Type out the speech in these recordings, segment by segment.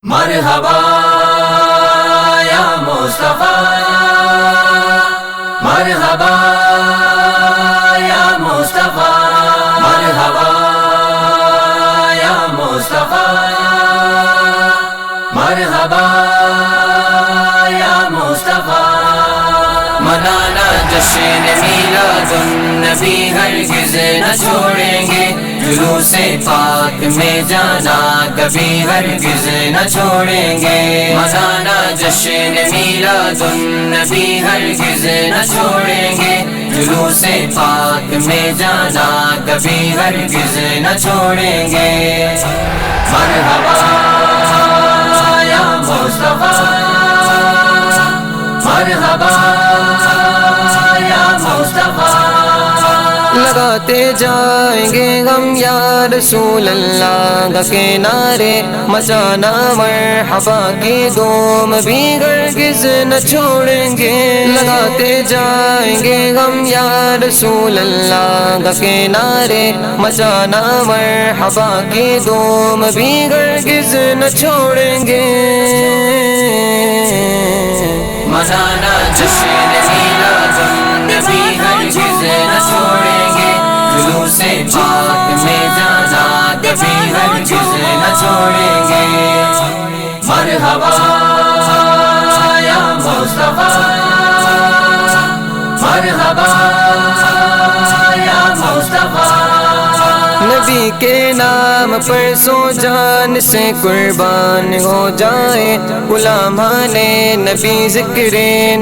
مرحبا یا مصطفیٰ، مرحبا یا مصطفیٰ، مرحبا یا مصطفیٰ، مرحبا یا مصطفیٰ۔ منانا جشن میلاد النبی ہرگز نہ چھوڑیں گے، جلوس پاک میں جانا کبھی ہرگز نہ چھوڑیں گے۔ منانا جشن میلاد النبی ہرگز نہ چھوڑیں گے، جلوس پاک میں جانا کبھی ہرگز نہ چھوڑیں گے۔ مرحبا یا مصطفیٰ، مرحبا یا مصطفیٰ۔ لگاتے جائیں گے ہم یا رسول اللہ کے نعرے، مچانا مرحبا کی دوم بھی ہرگز نہ چھوڑیں گے۔ لگاتے جائیں گے ہم یا رسول اللہ کے نعرے، مچانا مرحبا کی دوم بھی ہرگز نہ چھوڑیں گے۔ منانا جشن میلاد النبی ہرگز نہ چھوڑیں گے، جلوس پاک میں جانا کبھی ہرگز نہ چھوڑیں گے۔ مرحبا یا مصطفیٰ، مرحبا یا مصطفیٰ۔ نبی کے نام پر سو جان سے قربان ہو جائے، غلامان نبی ذکر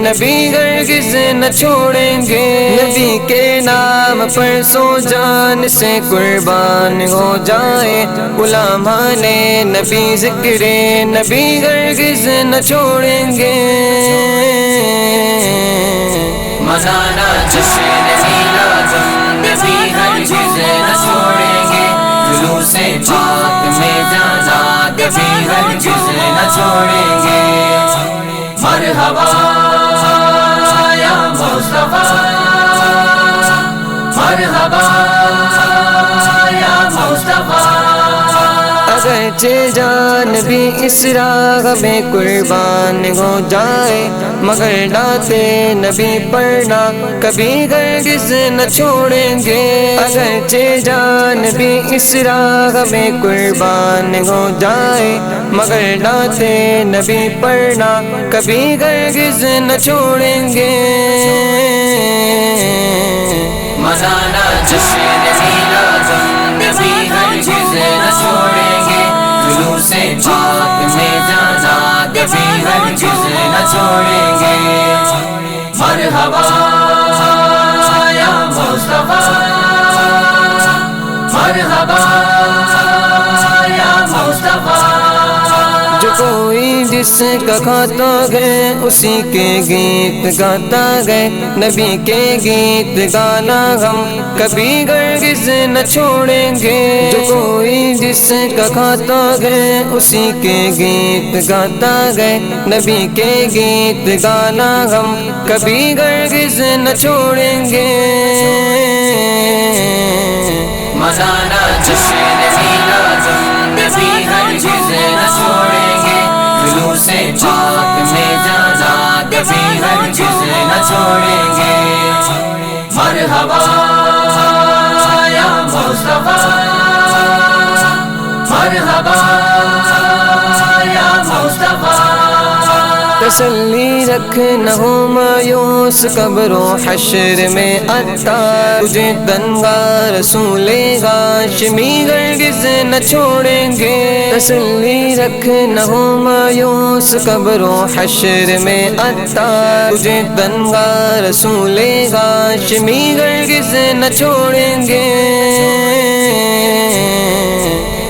نبی ہرگز نہ چھوڑیں گے۔ نبی کے نام پر سو جان سے قربان ہو جائے، غلامان نبی ذکر نبی ہرگز نہ چھوڑیں گے۔ منانا جشن میلاد النبی ہرگز نہ چھوڑیں گے، جلوس پاک میں جانا کبھی ہرگز نہ چھوڑیں گے۔ مرحبا یا مصطفیٰ، مرحبا یا مصطفیٰ۔ اگرچہ جان بھی اس راہ میں قربان ہو جائے، مگر ناتے نبی پڑھنا کبھی ہرگز نہ چھوڑیں گے۔ اگرچہ جان بھی اس راہ میں قربان ہو جائے، مگر ناتے نبی پڑھنا کبھی ہرگز نہ چھوڑیں گے۔ منانا جشن میلاد النبی ہرگز نہ چھوڑیں گے، جلوس پاک میں جانا کبھی ہرگز نہ چھوڑیں گے۔ مرحبا یا مصطفیٰ، مرحبا یا مصطفیٰ۔ جو کوئی جس کا کھاتا گئے اسی کے گیت گاتا گئے، نبی کے گیت گانا ہم کبھی ہرگز نہ چھوڑیں گے۔ جو کوئی جس کا کھاتا گئے اسی کے گیت گاتا گئے، نبی کے گیت گانا ہم کبھی ہرگز نہ چھوڑیں گے۔ منانا جشن میلاد النبی ہرگز نہ چھوڑیں گے، جلوس پاک میں جانا کبھی ہرگز نہ چھوڑیں گے۔ مرحبا یا مصطفیٰ، مرحبا یا مصطفیٰ۔ تسلی رکھنا ہو مایوس قبر و حشر میں عطار، تجھے تنہا رسول ہاشمی ہرگز نہ چھوڑیں گے۔ تسلی رکھنا ہو مایوس قبر و حشر میں عطار، تجھے تنہا رسول ہاشمی ہرگز نہ چھوڑیں گے۔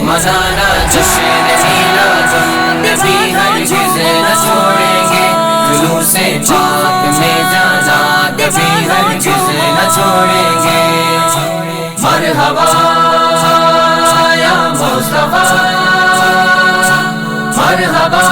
منانا جشن میلاد النبی ہرگز نہ چھوڑیں گے، جلوس پاک میں جانا کبھی ہرگز نہ چھوڑیں گے۔ مرحبا یا مصطفیٰ، مرحبا